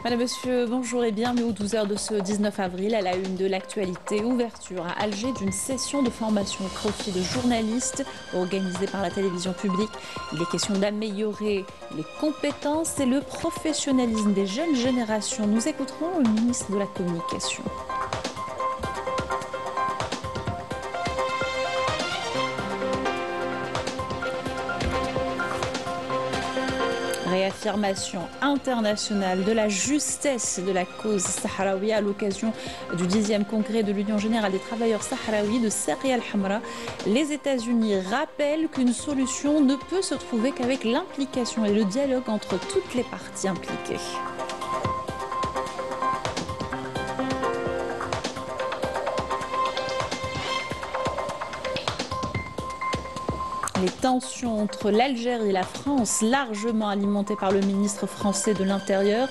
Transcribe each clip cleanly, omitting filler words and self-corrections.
Madame, Monsieur, bonjour et bienvenue aux 12 heures de ce 19 avril à la une de l'actualité. Ouverture à Alger d'une session de formation au profit de journalistes organisée par la télévision publique. Il est question d'améliorer les compétences et le professionnalisme des jeunes générations. Nous écouterons le ministre de la Communication. Réaffirmation internationale de la justesse de la cause sahraoui à l'occasion du 10e congrès de l'Union générale des travailleurs sahraouis de Saria al-Hamra. Les États-Unis rappellent qu'une solution ne peut se trouver qu'avec l'implication et le dialogue entre toutes les parties impliquées. Les tensions entre l'Algérie et la France, largement alimentées par le ministre français de l'Intérieur.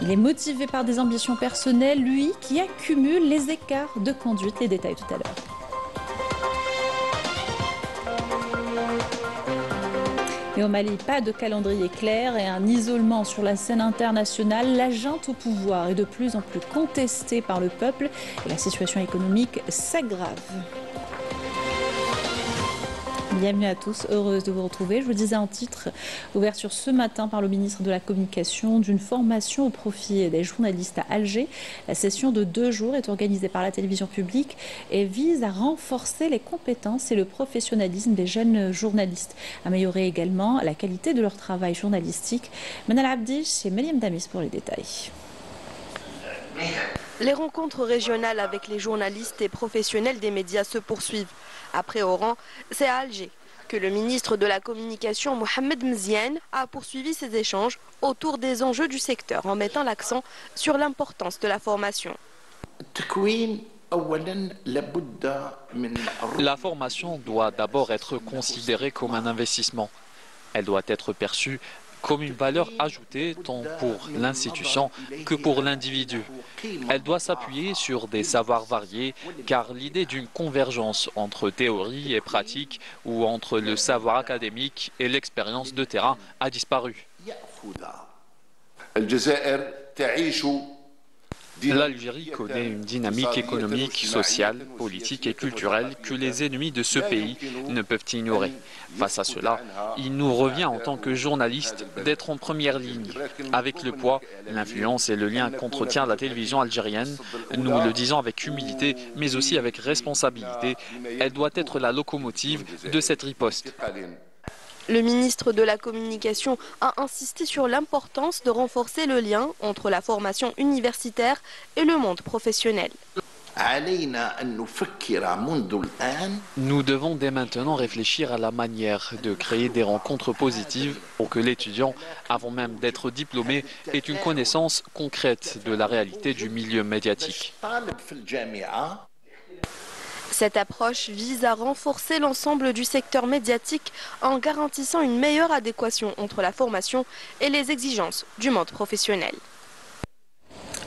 Il est motivé par des ambitions personnelles, lui qui accumule les écarts de conduite. Les détails tout à l'heure. Et au Mali, pas de calendrier clair et un isolement sur la scène internationale. La junte au pouvoir est de plus en plus contestée par le peuple et la situation économique s'aggrave. Bienvenue à tous, heureuse de vous retrouver. Je vous disais en titre, ouverture ce matin par le ministre de la Communication d'une formation au profit des journalistes à Alger. La session de 2 jours est organisée par la télévision publique et vise à renforcer les compétences et le professionnalisme des jeunes journalistes. Améliorer également la qualité de leur travail journalistique. Manal Abdi chez Meliam Damis pour les détails. Les rencontres régionales avec les journalistes et professionnels des médias se poursuivent. Après Oran, c'est à Alger que le ministre de la Communication, Mohamed Mziane, a poursuivi ses échanges autour des enjeux du secteur en mettant l'accent sur l'importance de la formation. La formation doit d'abord être considérée comme un investissement. Elle doit être perçue comme une valeur ajoutée tant pour l'institution que pour l'individu. Elle doit s'appuyer sur des savoirs variés car l'idée d'une convergence entre théorie et pratique ou entre le savoir académique et l'expérience de terrain a disparu. L'Algérie connaît une dynamique économique, sociale, politique et culturelle que les ennemis de ce pays ne peuvent ignorer. Face à cela, il nous revient en tant que journalistes d'être en première ligne. Avec le poids, l'influence et le lien qu'entretient la télévision algérienne, nous le disons avec humilité mais aussi avec responsabilité, elle doit être la locomotive de cette riposte. Le ministre de la Communication a insisté sur l'importance de renforcer le lien entre la formation universitaire et le monde professionnel. Nous devons dès maintenant réfléchir à la manière de créer des rencontres positives pour que l'étudiant, avant même d'être diplômé, ait une connaissance concrète de la réalité du milieu médiatique. Cette approche vise à renforcer l'ensemble du secteur médiatique en garantissant une meilleure adéquation entre la formation et les exigences du monde professionnel.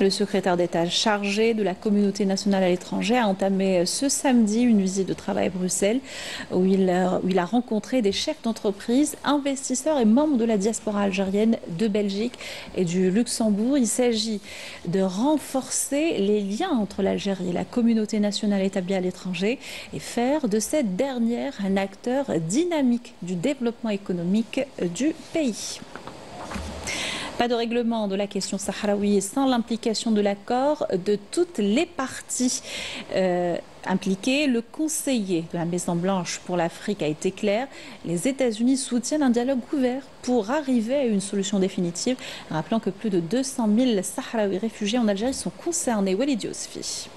Le secrétaire d'État chargé de la communauté nationale à l'étranger a entamé ce samedi une visite de travail à Bruxelles où il a rencontré des chefs d'entreprise, investisseurs et membres de la diaspora algérienne de Belgique et du Luxembourg. Il s'agit de renforcer les liens entre l'Algérie et la communauté nationale établie à l'étranger et faire de cette dernière un acteur dynamique du développement économique du pays. Pas de règlement de la question sahraoui sans l'implication de l'accord de toutes les parties impliquées. Le conseiller de la Maison-Blanche pour l'Afrique a été clair. Les États-Unis soutiennent un dialogue ouvert pour arriver à une solution définitive, rappelant que plus de 200 000 Sahraouis réfugiés en Algérie sont concernés. Walid Yousfi.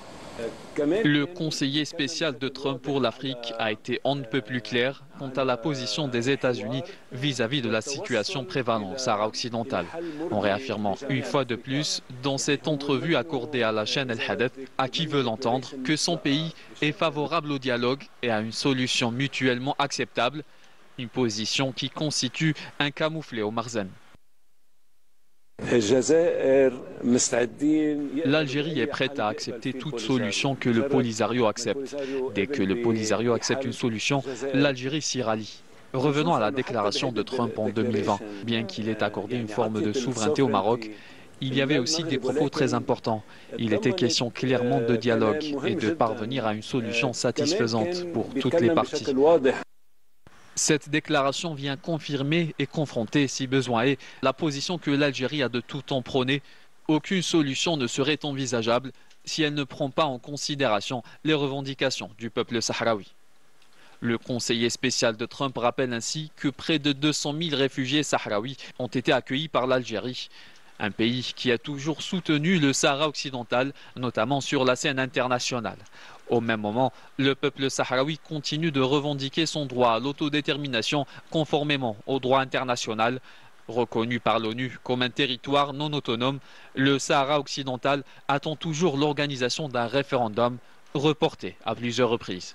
Le conseiller spécial de Trump pour l'Afrique a été on ne peut plus clair quant à la position des États-Unis vis-à-vis de la situation prévalente au Sahara occidental, en réaffirmant une fois de plus dans cette entrevue accordée à la chaîne El Hadith à qui veut l'entendre que son pays est favorable au dialogue et à une solution mutuellement acceptable, une position qui constitue un camouflet au Marzen. L'Algérie est prête à accepter toute solution que le Polisario accepte. Dès que le Polisario accepte une solution, l'Algérie s'y rallie. Revenons à la déclaration de Trump en 2020. Bien qu'il ait accordé une forme de souveraineté au Maroc, il y avait aussi des propos très importants. Il était question clairement de dialogue et de parvenir à une solution satisfaisante pour toutes les parties. Cette déclaration vient confirmer et confronter, si besoin est, la position que l'Algérie a de tout temps prônée. Aucune solution ne serait envisageable si elle ne prend pas en considération les revendications du peuple sahraoui. Le conseiller spécial de Trump rappelle ainsi que près de 200 000 réfugiés sahraouis ont été accueillis par l'Algérie, un pays qui a toujours soutenu le Sahara occidental, notamment sur la scène internationale. Au même moment, le peuple sahraoui continue de revendiquer son droit à l'autodétermination conformément au droit international. Reconnu par l'ONU comme un territoire non autonome, le Sahara occidental attend toujours l'organisation d'un référendum reporté à plusieurs reprises.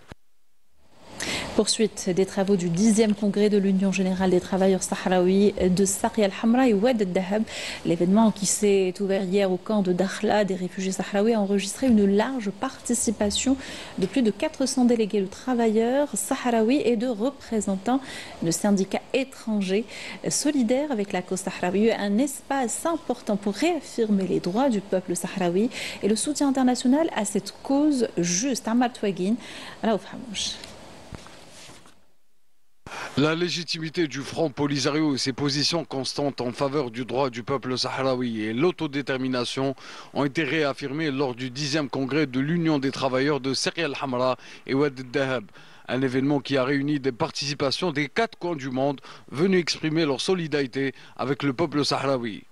Poursuite des travaux du 10e congrès de l'Union générale des travailleurs sahraouis de Saria al-Hamra et Oued al-Dahab. L'événement qui s'est ouvert hier au camp de Dakhla des réfugiés sahraouis a enregistré une large participation de plus de 400 délégués de travailleurs sahraouis et de représentants de syndicats étrangers solidaires avec la cause sahraoui. Un espace important pour réaffirmer les droits du peuple sahraoui et le soutien international à cette cause juste. Amar Touaguine, Raouf Hamouch. La légitimité du Front Polisario et ses positions constantes en faveur du droit du peuple sahraoui et l'autodétermination ont été réaffirmées lors du 10e congrès de l'Union des travailleurs de Saria al-Hamra et Oued al-Dahab. Un événement qui a réuni des participations des 4 coins du monde venus exprimer leur solidarité avec le peuple sahraoui.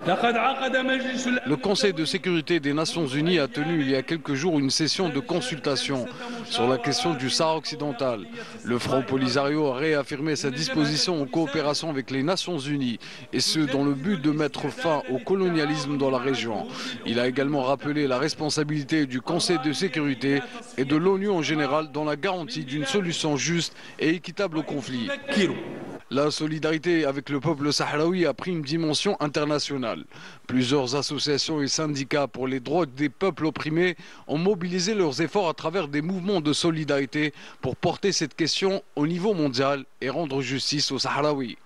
Le Conseil de sécurité des Nations Unies a tenu il y a quelques jours une session de consultation sur la question du Sahara occidental. Le Front Polisario a réaffirmé sa disposition en coopération avec les Nations Unies, et ce dans le but de mettre fin au colonialisme dans la région. Il a également rappelé la responsabilité du Conseil de sécurité et de l'ONU en général dans la garantie d'une solution juste et équitable au conflit. La solidarité avec le peuple sahraoui a pris une dimension internationale. Plusieurs associations et syndicats pour les droits des peuples opprimés ont mobilisé leurs efforts à travers des mouvements de solidarité pour porter cette question au niveau mondial et rendre justice aux Sahraouis.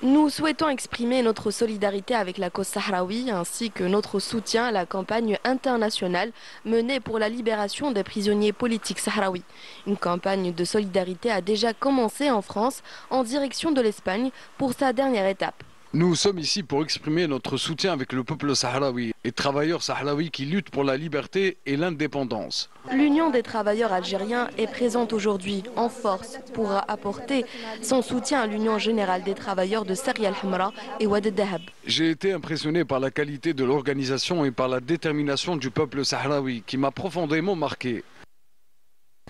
Nous souhaitons exprimer notre solidarité avec la cause sahraoui ainsi que notre soutien à la campagne internationale menée pour la libération des prisonniers politiques sahraouis. Une campagne de solidarité a déjà commencé en France en direction de l'Espagne pour sa dernière étape. Nous sommes ici pour exprimer notre soutien avec le peuple sahraoui et travailleurs sahraouis qui luttent pour la liberté et l'indépendance. L'Union des travailleurs algériens est présente aujourd'hui en force pour apporter son soutien à l'Union générale des travailleurs de Saria al-Hamra et Oued al-Dahab. J'ai été impressionné par la qualité de l'organisation et par la détermination du peuple sahraoui qui m'a profondément marqué.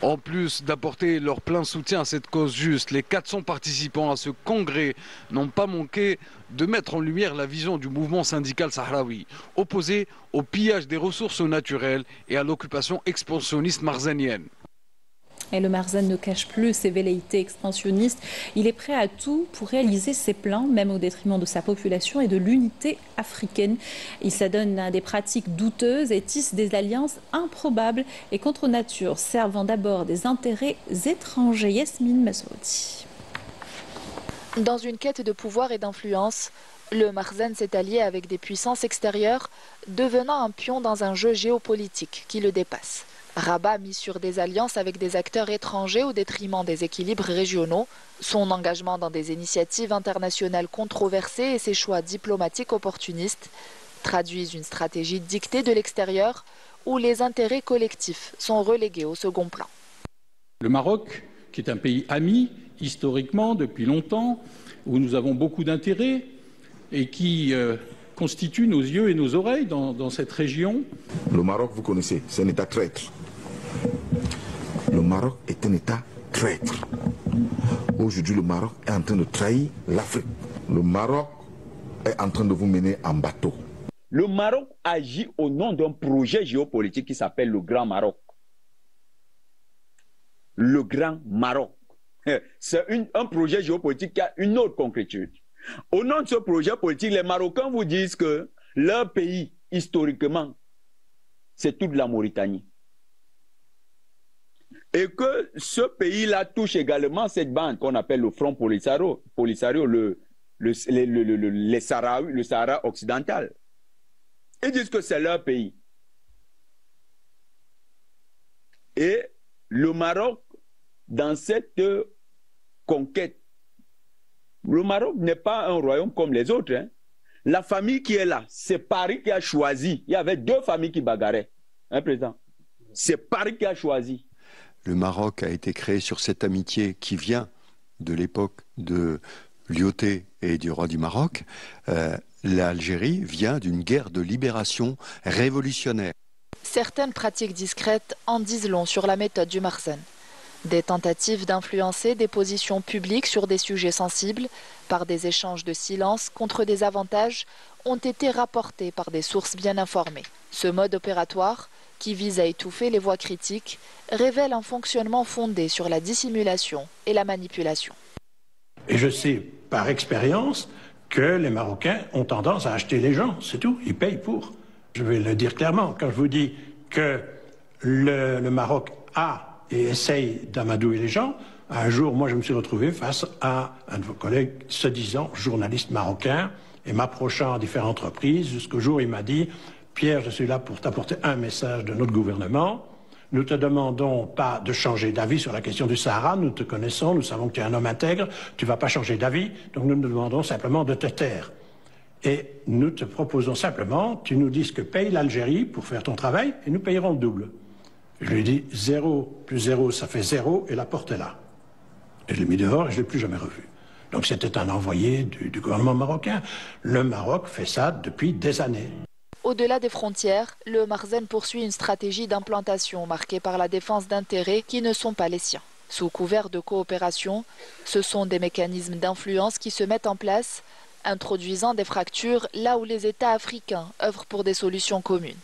En plus d'apporter leur plein soutien à cette cause juste, les 400 participants à ce congrès n'ont pas manqué de mettre en lumière la vision du mouvement syndical sahraoui, opposé au pillage des ressources naturelles et à l'occupation expansionniste marzanienne. Et le Marzen ne cache plus ses velléités expansionnistes. Il est prêt à tout pour réaliser ses plans, même au détriment de sa population et de l'unité africaine. Il s'adonne à des pratiques douteuses et tisse des alliances improbables et contre nature, servant d'abord des intérêts étrangers. Yasmine Massoudi. Dans une quête de pouvoir et d'influence, le Marzen s'est allié avec des puissances extérieures, devenant un pion dans un jeu géopolitique qui le dépasse. Rabat mise sur des alliances avec des acteurs étrangers au détriment des équilibres régionaux, son engagement dans des initiatives internationales controversées et ses choix diplomatiques opportunistes traduisent une stratégie dictée de l'extérieur où les intérêts collectifs sont relégués au second plan. Le Maroc, qui est un pays ami historiquement depuis longtemps, où nous avons beaucoup d'intérêts et qui constitue nos yeux et nos oreilles dans cette région. Le Maroc, vous connaissez, c'est un État traître. Le Maroc est un État traître. Aujourd'hui, le Maroc est en train de trahir l'Afrique. Le Maroc est en train de vous mener en bateau. Le Maroc agit au nom d'un projet géopolitique qui s'appelle le Grand Maroc. Le Grand Maroc. C'est un projet géopolitique qui a une autre concrétude. Au nom de ce projet politique, les Marocains vous disent que leur pays, historiquement, c'est toute la Mauritanie. Et que ce pays-là touche également cette bande qu'on appelle le Front Polisario, le Sahara occidental. Ils disent que c'est leur pays. Et le Maroc, dans cette conquête, le Maroc n'est pas un royaume comme les autres. Hein. La famille qui est là, c'est Paris qui a choisi. Il y avait deux familles qui bagarraient. Hein, président? C'est Paris qui a choisi. Le Maroc a été créé sur cette amitié qui vient de l'époque de Lyautey et du roi du Maroc. L'Algérie vient d'une guerre de libération révolutionnaire. Certaines pratiques discrètes en disent long sur la méthode du Marzen. Des tentatives d'influencer des positions publiques sur des sujets sensibles par des échanges de silence contre des avantages ont été rapportés par des sources bien informées. Ce mode opératoire, qui vise à étouffer les voix critiques, révèle un fonctionnement fondé sur la dissimulation et la manipulation. Et je sais par expérience que les Marocains ont tendance à acheter les gens, c'est tout, ils payent pour. Je vais le dire clairement, quand je vous dis que le Maroc a et essaye d'amadouer les gens, un jour, moi, je me suis retrouvé face à un de vos collègues, se disant journaliste marocain, et m'approchant à différentes reprises, jusqu'au jour où il m'a dit « Pierre, je suis là pour t'apporter un message de notre gouvernement. Nous te demandons pas de changer d'avis sur la question du Sahara, nous te connaissons, nous savons que tu es un homme intègre, tu vas pas changer d'avis, donc nous te demandons simplement de te taire. Et nous te proposons simplement, tu nous dis ce que paye l'Algérie pour faire ton travail, et nous payerons le double. » Je lui ai dit, 0 plus 0, ça fait 0, et la porte est là. Et je l'ai mis dehors et je ne l'ai plus jamais revu. Donc c'était un envoyé du gouvernement marocain. Le Maroc fait ça depuis des années. Au-delà des frontières, le Marzen poursuit une stratégie d'implantation marquée par la défense d'intérêts qui ne sont pas les siens. Sous couvert de coopération, ce sont des mécanismes d'influence qui se mettent en place, introduisant des fractures là où les États africains œuvrent pour des solutions communes.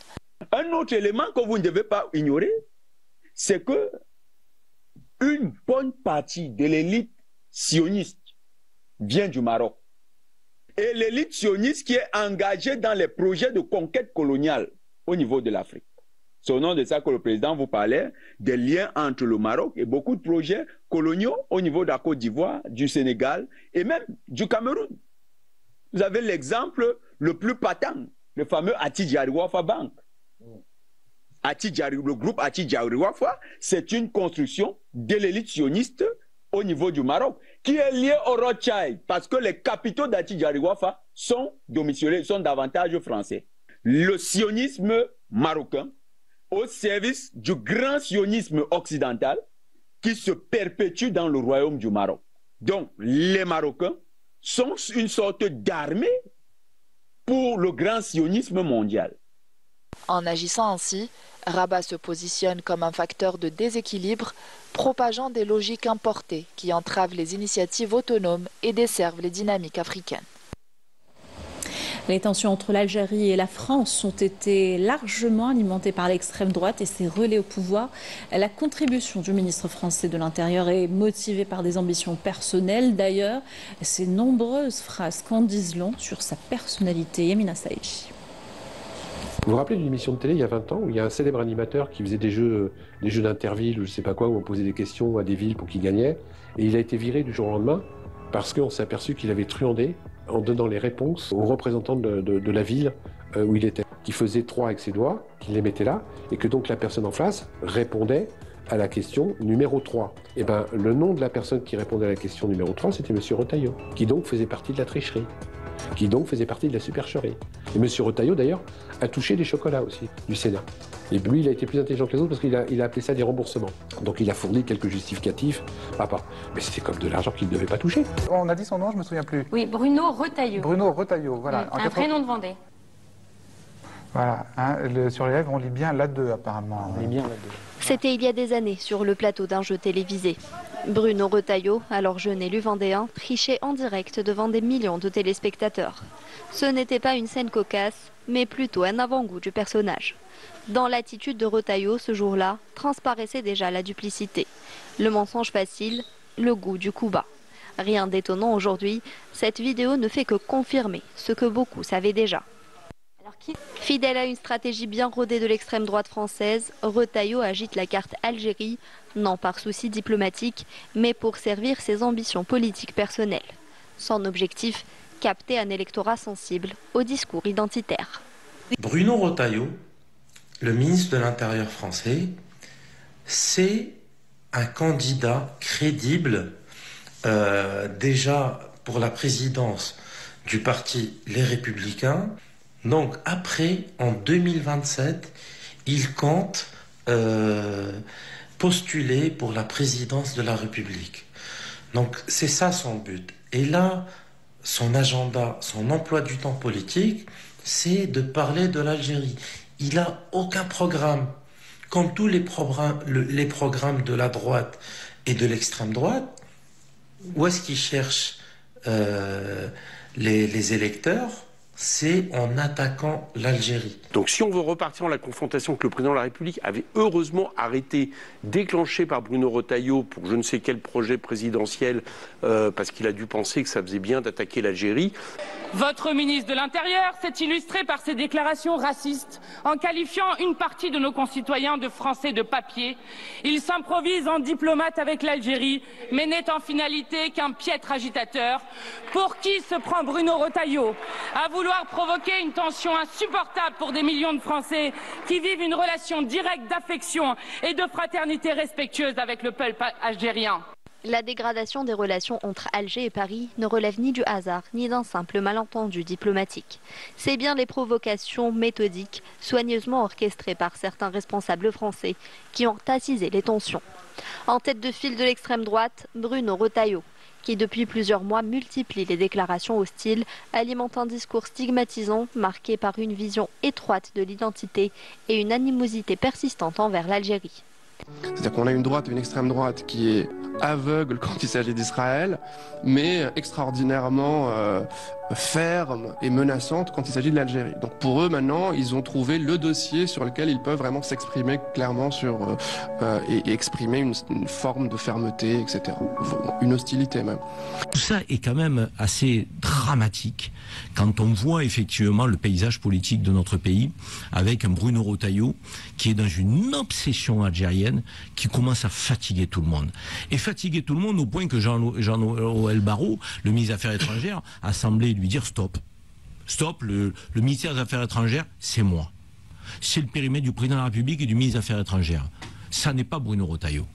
Un autre élément que vous ne devez pas ignorer, c'est que une bonne partie de l'élite sioniste vient du Maroc. Et l'élite sioniste qui est engagée dans les projets de conquête coloniale au niveau de l'Afrique. C'est au nom de ça que le président vous parlait des liens entre le Maroc et beaucoup de projets coloniaux au niveau de la Côte d'Ivoire, du Sénégal et même du Cameroun. Vous avez l'exemple le plus patent, le fameux Attijari Wafa Bank. Le groupe Attijari Wafa, c'est une construction de l'élite sioniste au niveau du Maroc, qui est liée au Rothschild, parce que les capitaux d'Attijari Wafa sont domiciliés, sont davantage français. Le sionisme marocain au service du grand sionisme occidental qui se perpétue dans le royaume du Maroc. Donc, les Marocains sont une sorte d'armée pour le grand sionisme mondial. En agissant ainsi, Rabat se positionne comme un facteur de déséquilibre, propageant des logiques importées qui entravent les initiatives autonomes et desservent les dynamiques africaines. Les tensions entre l'Algérie et la France ont été largement alimentées par l'extrême droite et ses relais au pouvoir. La contribution du ministre français de l'Intérieur est motivée par des ambitions personnelles. D'ailleurs, ses nombreuses phrases qu'en disent long sur sa personnalité. Yamina Saïchi. Vous vous rappelez d'une émission de télé il y a 20 ans où il y a un célèbre animateur qui faisait des jeux d'interville ou je ne sais pas quoi, où on posait des questions à des villes pour qu'ils gagnaient. Et il a été viré du jour au lendemain parce qu'on s'est aperçu qu'il avait truandé en donnant les réponses aux représentants de la ville où il était. Qui faisait 3 avec ses doigts, qu'il les mettait là, et que donc la personne en face répondait à la question numéro 3. Et bien le nom de la personne qui répondait à la question numéro 3, c'était M. Retailleau, qui donc faisait partie de la tricherie, qui donc faisait partie de la supercherie. Et M. Retailleau, d'ailleurs, a touché des chocolats aussi, du Sénat. Et lui, il a été plus intelligent que les autres parce qu'il a appelé ça des remboursements. Donc il a fourni quelques justificatifs. Mais c'était comme de l'argent qu'il ne devait pas toucher. On a dit son nom, je ne me souviens plus. Oui, Bruno Retailleau. Bruno Retailleau, voilà. Un prénom de Vendée. Voilà, hein, sur les lèvres, on lit bien l'A2 apparemment. On lit bien l'A2. C'était il y a des années, sur le plateau d'un jeu télévisé. Bruno Retailleau, alors jeune élu vendéen, trichait en direct devant des millions de téléspectateurs. Ce n'était pas une scène cocasse, mais plutôt un avant-goût du personnage. Dans l'attitude de Retailleau, ce jour-là, transparaissait déjà la duplicité. Le mensonge facile, le goût du coup bas. Rien d'étonnant aujourd'hui, cette vidéo ne fait que confirmer ce que beaucoup savaient déjà. Fidèle à une stratégie bien rodée de l'extrême droite française, Retailleau agite la carte Algérie, non par souci diplomatique, mais pour servir ses ambitions politiques personnelles. Son objectif, capter un électorat sensible au discours identitaire. Bruno Retailleau, le ministre de l'Intérieur français, c'est un candidat crédible déjà pour la présidence du parti Les Républicains. Donc après, en 2027, il compte postuler pour la présidence de la République. Donc c'est ça son but. Et là, son agenda, son emploi du temps politique, c'est de parler de l'Algérie. Il n'a aucun programme. Comme tous les programmes de la droite et de l'extrême droite, où est-ce qu'il cherche les électeurs? C'est en attaquant l'Algérie. Donc si on veut repartir dans la confrontation que le président de la République avait heureusement arrêté, déclenchée par Bruno Retailleau pour je ne sais quel projet présidentiel, parce qu'il a dû penser que ça faisait bien d'attaquer l'Algérie. Votre ministre de l'Intérieur s'est illustré par ses déclarations racistes en qualifiant une partie de nos concitoyens de Français de papier. Il s'improvise en diplomate avec l'Algérie, mais n'est en finalité qu'un piètre agitateur. Pour qui se prend Bruno Retailleau? À vouloir provoquer une tension insupportable pour des millions de Français qui vivent une relation directe d'affection et de fraternité respectueuse avec le peuple algérien. La dégradation des relations entre Alger et Paris ne relève ni du hasard, ni d'un simple malentendu diplomatique. C'est bien les provocations méthodiques, soigneusement orchestrées par certains responsables français, qui ont attisé les tensions. En tête de file de l'extrême droite, Bruno Retailleau, qui depuis plusieurs mois multiplie les déclarations hostiles, alimente un discours stigmatisant, marqué par une vision étroite de l'identité et une animosité persistante envers l'Algérie. C'est-à-dire qu'on a une droite et une extrême droite qui est aveugle quand il s'agit d'Israël, mais extraordinairement ferme et menaçante quand il s'agit de l'Algérie. Donc pour eux, maintenant, ils ont trouvé le dossier sur lequel ils peuvent vraiment s'exprimer clairement sur, et exprimer une forme de fermeté, etc. Une hostilité même. Tout ça est quand même assez dramatique quand on voit effectivement le paysage politique de notre pays avec un Bruno Retailleau qui est dans une obsession algérienne qui commence à fatiguer tout le monde. Et fatiguer tout le monde au point que Jean-Noël Barrot, le ministre des Affaires étrangères, a semblé lui dire stop. Stop, le ministère des Affaires étrangères, c'est moi. C'est le périmètre du président de la République et du ministre des Affaires étrangères. Ça n'est pas Bruno Retailleau.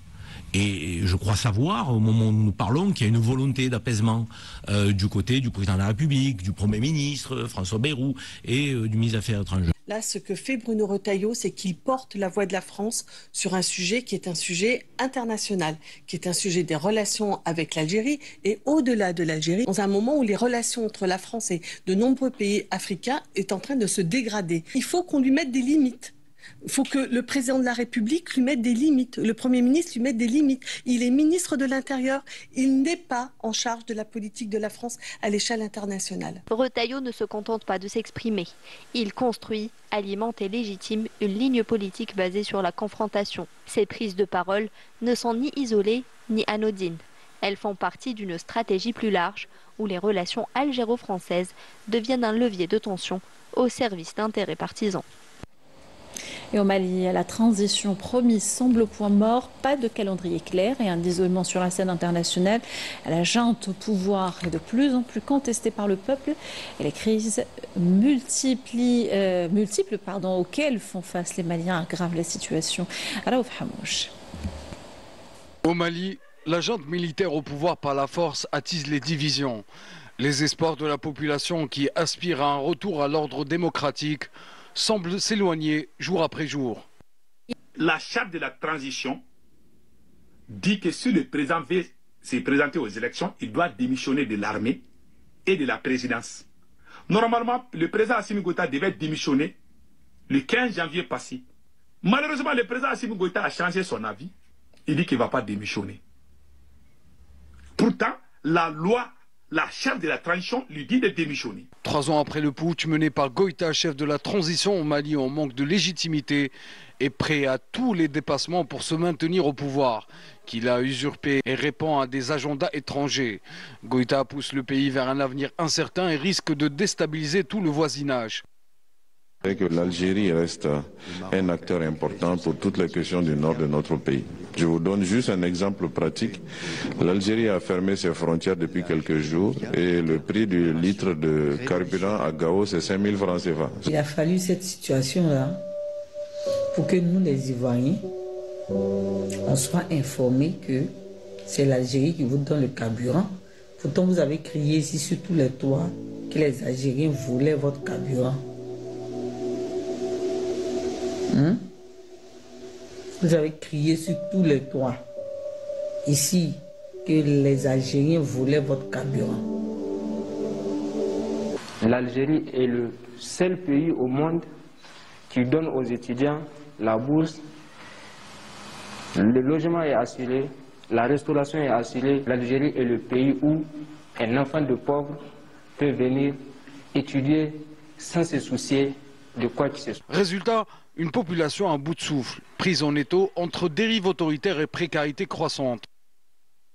Et je crois savoir, au moment où nous parlons, qu'il y a une volonté d'apaisement du côté du président de la République, du Premier ministre, François Bayrou, et du ministre des Affaires étrangères. Là, ce que fait Bruno Retailleau, c'est qu'il porte la voix de la France sur un sujet qui est un sujet international, qui est un sujet des relations avec l'Algérie et au-delà de l'Algérie, dans un moment où les relations entre la France et de nombreux pays africains est en train de se dégrader. Il faut qu'on lui mette des limites. Il faut que le président de la République lui mette des limites, le Premier ministre lui mette des limites. Il est ministre de l'Intérieur, il n'est pas en charge de la politique de la France à l'échelle internationale. Retailleau ne se contente pas de s'exprimer. Il construit, alimente et légitime une ligne politique basée sur la confrontation. Ses prises de parole ne sont ni isolées ni anodines. Elles font partie d'une stratégie plus large où les relations algéro-françaises deviennent un levier de tension au service d'intérêts partisans. Et au Mali, la transition promise semble au point mort, pas de calendrier clair et un isolement sur la scène internationale. La junte au pouvoir est de plus en plus contestée par le peuple et les crises multiples auxquelles font face les Maliens aggravent la situation. Raouf Hamouche. Au Mali, la junte militaire au pouvoir par la force attise les divisions. Les espoirs de la population qui aspire à un retour à l'ordre démocratique semble s'éloigner jour après jour. La charte de la transition dit que si le président veut se présenter aux élections, il doit démissionner de l'armée et de la présidence. Normalement, le président Assimi Goïta devait démissionner le 15 janvier passé. Malheureusement, le président Assimi Goïta a changé son avis. Il dit qu'il ne va pas démissionner. Pourtant, la charte de la transition lui dit de démissionner. 3 ans après le putsch mené par Goïta, chef de la transition au Mali en manque de légitimité, est prêt à tous les dépassements pour se maintenir au pouvoir, qu'il a usurpé et répond à des agendas étrangers. Goïta pousse le pays vers un avenir incertain et risque de déstabiliser tout le voisinage. Que l'Algérie reste un acteur important pour toutes les questions du nord de notre pays. Je vous donne juste un exemple pratique. L'Algérie a fermé ses frontières depuis quelques jours et le prix du litre de carburant à Gao, c'est 5 000 francs CFA. Il a fallu cette situation-là pour que nous, les Ivoiriens, on soit informés que c'est l'Algérie qui vous donne le carburant. Pourtant, vous avez crié ici sur tous les toits que les Algériens voulaient votre carburant. Vous avez crié sur tous les toits ici que les Algériens voulaient votre carburant. L'Algérie est le seul pays au monde qui donne aux étudiants la bourse. Le logement est assuré, la restauration est assurée. L'Algérie est le pays où un enfant de pauvre peut venir étudier sans se soucier de quoi que ce soit. Résultat, une population à bout de souffle, prise en étau entre dérive autoritaire et précarité croissante.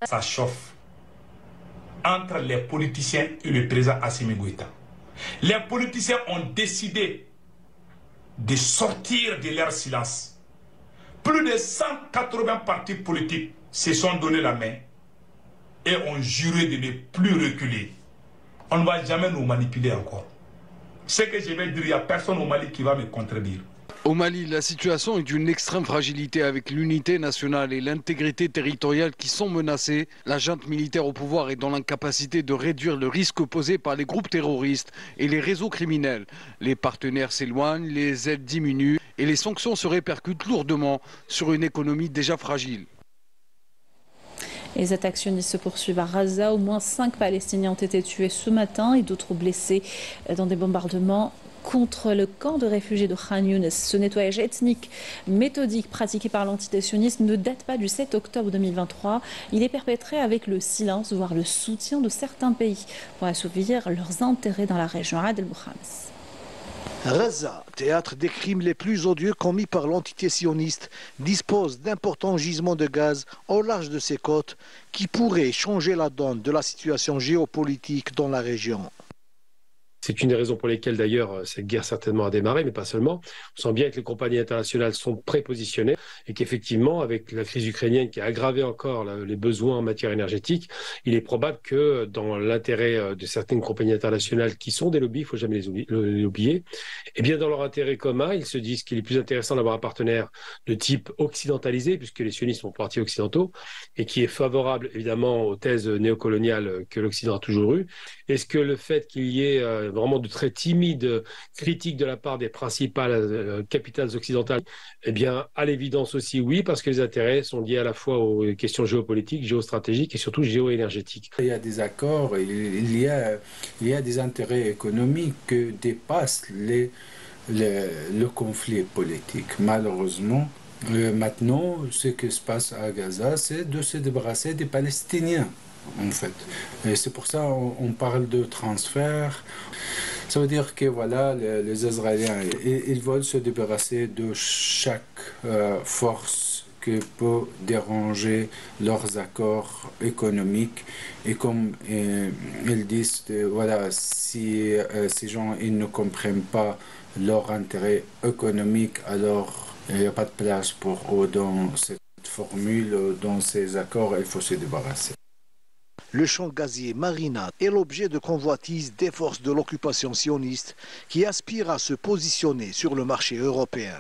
Ça chauffe entre les politiciens et le président Assimi Goïta. Les politiciens ont décidé de sortir de leur silence. Plus de 180 partis politiques se sont donné la main et ont juré de ne plus reculer. On ne va jamais nous manipuler encore. Ce que je vais dire, il n'y a personne au Mali qui va me contredire. Au Mali, la situation est d'une extrême fragilité avec l'unité nationale et l'intégrité territoriale qui sont menacées. La junte militaire au pouvoir est dans l'incapacité de réduire le risque posé par les groupes terroristes et les réseaux criminels. Les partenaires s'éloignent, les aides diminuent et les sanctions se répercutent lourdement sur une économie déjà fragile. Les attaques sionistes se poursuivent à Raza. Au moins 5 Palestiniens ont été tués ce matin et d'autres blessés dans des bombardements contre le camp de réfugiés de Khan Younes. Ce nettoyage ethnique méthodique pratiqué par l'entité sioniste ne date pas du 7 octobre 2023. Il est perpétré avec le silence, voire le soutien de certains pays pour assouvir leurs intérêts dans la région. Adel Boukhams. Raza, théâtre des crimes les plus odieux commis par l'entité sioniste, dispose d'importants gisements de gaz au large de ses côtes qui pourraient changer la donne de la situation géopolitique dans la région. C'est une des raisons pour lesquelles d'ailleurs cette guerre certainement a démarré, mais pas seulement. On sent bien que les compagnies internationales sont prépositionnées et qu'effectivement, avec la crise ukrainienne qui a aggravé encore les besoins en matière énergétique, il est probable que dans l'intérêt de certaines compagnies internationales qui sont des lobbies, il ne faut jamais les oublier, et bien dans leur intérêt commun, ils se disent qu'il est plus intéressant d'avoir un partenaire de type occidentalisé, puisque les sionistes sont partis occidentaux, et qui est favorable évidemment aux thèses néocoloniales que l'Occident a toujours eues. Est-ce que le fait qu'il y ait vraiment de très timides critiques de la part des principales capitales occidentales, eh bien, à l'évidence aussi, oui, parce que les intérêts sont liés à la fois aux questions géopolitiques, géostratégiques et surtout géoénergétiques. Il y a des accords, il y a des intérêts économiques que dépassent le conflit politique. Malheureusement, maintenant, ce qui se passe à Gaza, c'est de se débarrasser des Palestiniens. En fait. Et c'est pour ça qu'on parle de transfert. Ça veut dire que voilà, les Israéliens, ils veulent se débarrasser de chaque force qui peut déranger leurs accords économiques. Et comme ils disent, voilà, si ces gens ils ne comprennent pas leur intérêt économique, alors il n'y a pas de place pour eux dans cette formule, dans ces accords, il faut se débarrasser. Le champ gazier Marina est l'objet de convoitises des forces de l'occupation sioniste qui aspirent à se positionner sur le marché européen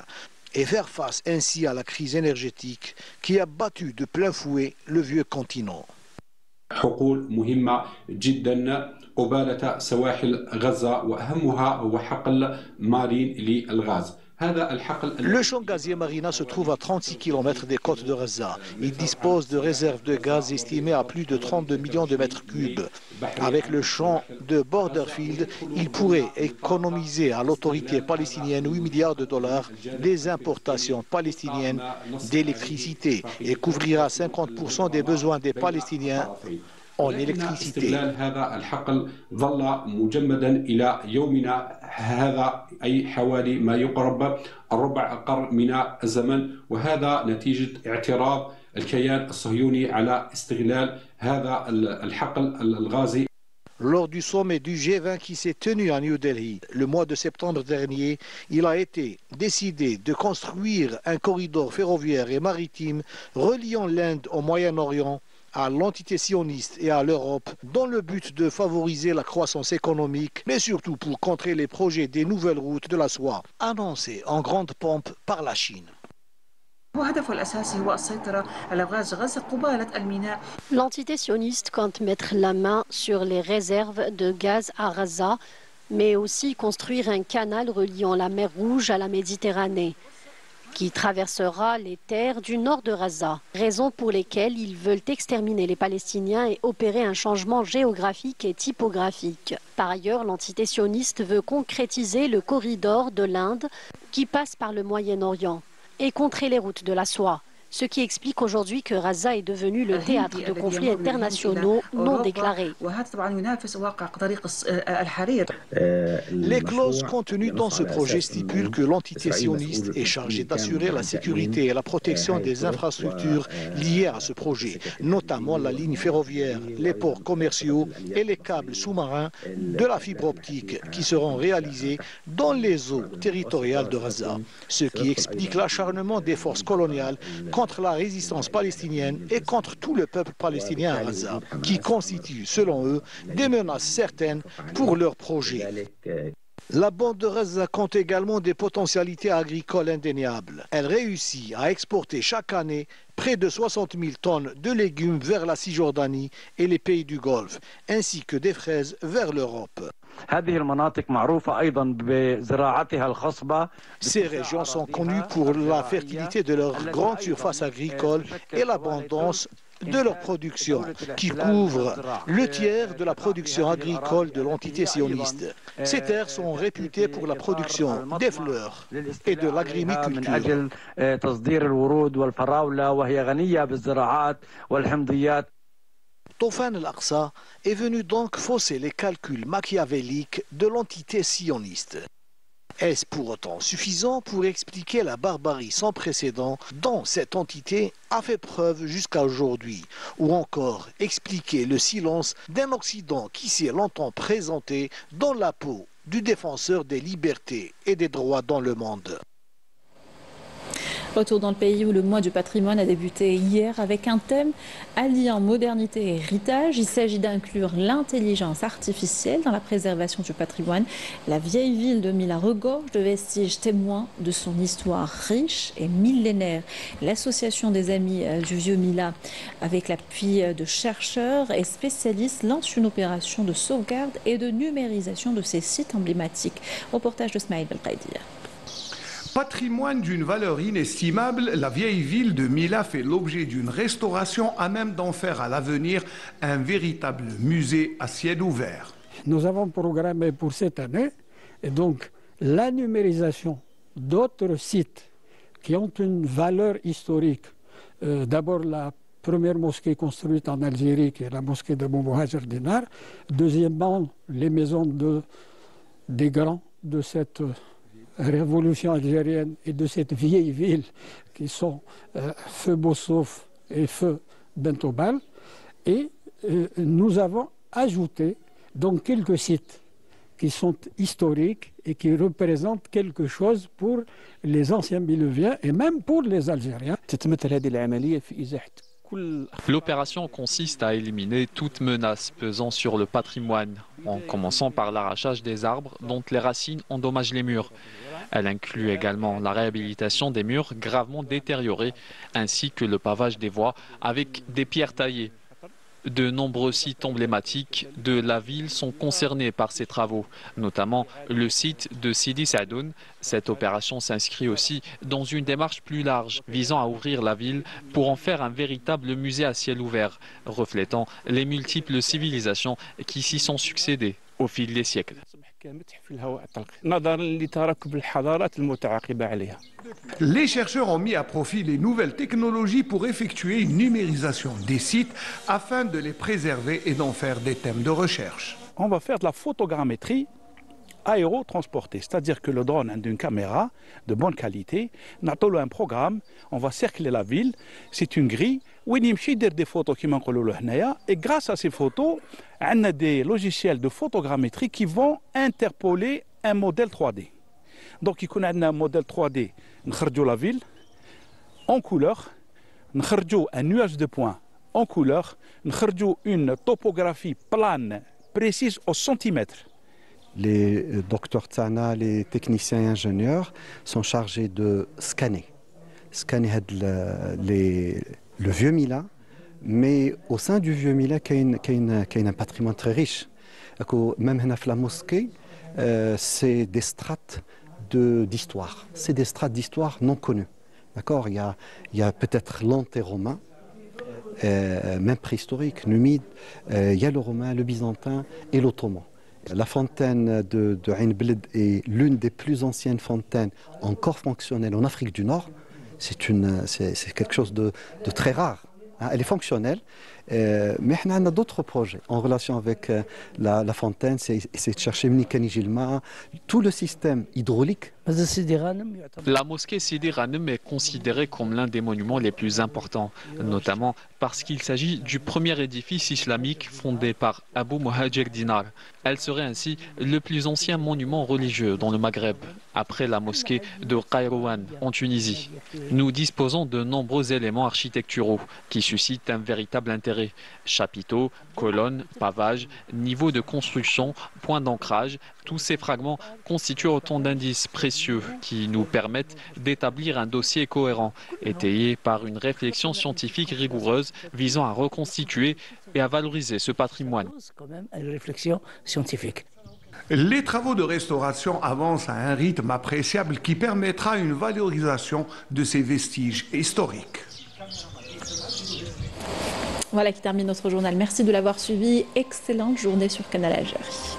et faire face ainsi à la crise énergétique qui a battu de plein fouet le vieux continent. حقول مهمة جدا قبالة سواحل غزة وأهمها هو حقل مارين للغاز. Le champ gazier Marina se trouve à 36 km des côtes de Gaza. Il dispose de réserves de gaz estimées à plus de 32 millions de mètres cubes. Avec le champ de Borderfield, il pourrait économiser à l'autorité palestinienne 8 milliards de dollars des importations palestiniennes d'électricité et couvrira 50% des besoins des Palestiniens en électricité. هذا الحقل ظل مجمدا إلى يومنا هذا أي حوالي ما يقرب ربع قرن من الزمن وهذا نتيجة اعتراض الكيان الصهيوني على استغلال هذا الحقل الغازي. Lors du sommet du G20 qui s'est tenu à New Delhi le mois de septembre dernier, il a été décidé de construire un corridor ferroviaire et maritime reliant l'Inde au Moyen-Orient, à l'entité sioniste et à l'Europe, dans le but de favoriser la croissance économique, mais surtout pour contrer les projets des nouvelles routes de la soie, annoncés en grande pompe par la Chine. L'entité sioniste compte mettre la main sur les réserves de gaz à Gaza, mais aussi construire un canal reliant la mer Rouge à la Méditerranée, qui traversera les terres du nord de Gaza, raison pour lesquelles ils veulent exterminer les Palestiniens et opérer un changement géographique et typographique. Par ailleurs, l'entité sioniste veut concrétiser le corridor de l'Inde qui passe par le Moyen-Orient et contrer les routes de la soie, ce qui explique aujourd'hui que Gaza est devenu le théâtre de conflits internationaux non déclarés. Les clauses contenues dans ce projet stipulent que l'entité sioniste est chargée d'assurer la sécurité et la protection des infrastructures liées à ce projet, notamment la ligne ferroviaire, les ports commerciaux et les câbles sous-marins de la fibre optique qui seront réalisés dans les eaux territoriales de Gaza, ce qui explique l'acharnement des forces coloniales contre la résistance palestinienne et contre tout le peuple palestinien à Gaza, qui constituent, selon eux, des menaces certaines pour leur projet. La bande de Gaza compte également des potentialités agricoles indéniables. Elle réussit à exporter chaque année près de 60 000 tonnes de légumes vers la Cisjordanie et les pays du Golfe, ainsi que des fraises vers l'Europe. Ces régions sont connues pour la fertilité de leurs grandes surfaces agricoles et l'abondance de leur production, qui couvre le tiers de la production agricole de l'entité sioniste. Ces terres sont réputées pour la production des fleurs et de l'agriculture. Tofan el-Aqsa est venu donc fausser les calculs machiavéliques de l'entité sioniste. Est-ce pour autant suffisant pour expliquer la barbarie sans précédent dont cette entité a fait preuve jusqu'à aujourd'hui, ou encore expliquer le silence d'un Occident qui s'est longtemps présenté dans la peau du défenseur des libertés et des droits dans le monde? Retour dans le pays où le mois du patrimoine a débuté hier avec un thème alliant modernité et héritage. Il s'agit d'inclure l'intelligence artificielle dans la préservation du patrimoine. La vieille ville de Mila regorge de vestiges témoins de son histoire riche et millénaire. L'association des amis du vieux Mila, avec l'appui de chercheurs et spécialistes, lance une opération de sauvegarde et de numérisation de ces sites emblématiques. Reportage de Smaïl Belkhaïdir. Patrimoine d'une valeur inestimable, la vieille ville de Mila fait l'objet d'une restauration à même d'en faire à l'avenir un véritable musée à ciel ouvert. Nous avons programmé pour cette année et donc la numérisation d'autres sites qui ont une valeur historique. D'abord la première mosquée construite en Algérie, qui est la mosquée de Boumouhajer Dinar. Deuxièmement, les maisons des grands de cette révolution algérienne et de cette vieille ville qui sont Feu Bossouf et Feu Bentobal. Et nous avons ajouté donc quelques sites qui sont historiques et qui représentent quelque chose pour les anciens Mileviens et même pour les Algériens. L'opération consiste à éliminer toute menace pesant sur le patrimoine, en commençant par l'arrachage des arbres dont les racines endommagent les murs. Elle inclut également la réhabilitation des murs gravement détériorés, ainsi que le pavage des voies avec des pierres taillées. De nombreux sites emblématiques de la ville sont concernés par ces travaux, notamment le site de Sidi Sadoun. Cette opération s'inscrit aussi dans une démarche plus large visant à ouvrir la ville pour en faire un véritable musée à ciel ouvert, reflétant les multiples civilisations qui s'y sont succédées au fil des siècles. Les chercheurs ont mis à profit les nouvelles technologies pour effectuer une numérisation des sites afin de les préserver et d'en faire des thèmes de recherche. On va faire de la photogrammétrie aérotransporté, c'est-à-dire que le drone a une caméra de bonne qualité, on a un programme, on va cercler la ville, c'est une grille, où il y a des photos qui manquent et grâce à ces photos, on a des logiciels de photogrammétrie qui vont interpoler un modèle 3D. Donc il y a un modèle 3D, on a la ville en couleur, on a un nuage de points en couleur, on a une topographie plane précise au centimètre. Les docteurs Tsana, les techniciens et ingénieurs sont chargés de scanner le vieux Mila, mais au sein du vieux Mila, il y a un patrimoine très riche. Même dans la mosquée, c'est des strates d'histoire. C'est des strates d'histoire non connues. D'accord, il y a peut-être l'anté-romain, même préhistorique, numide, il y a le romain, le byzantin et l'ottoman. La fontaine de Ain Bled est l'une des plus anciennes fontaines encore fonctionnelles en Afrique du Nord. C'est quelque chose de très rare. Elle est fonctionnelle, mais on a d'autres projets en relation avec la fontaine, c'est de chercher tout le système hydraulique. La mosquée Sidi Ghanem est considérée comme l'un des monuments les plus importants, notamment parce qu'il s'agit du premier édifice islamique fondé par Abu Muhajir Dinar. Elle serait ainsi le plus ancien monument religieux dans le Maghreb, après la mosquée de Kairouan en Tunisie. Nous disposons de nombreux éléments architecturaux qui suscitent un véritable intérêt. Chapiteaux, colonnes, pavages, niveau de construction, points d'ancrage, tous ces fragments constituent autant d'indices précieux qui nous permettent d'établir un dossier cohérent, étayé par une réflexion scientifique rigoureuse visant à reconstituer et à valoriser ce patrimoine. Une réflexion scientifique. Les travaux de restauration avancent à un rythme appréciable qui permettra une valorisation de ces vestiges historiques. Voilà qui termine notre journal. Merci de l'avoir suivi. Excellente journée sur Canal Algérie.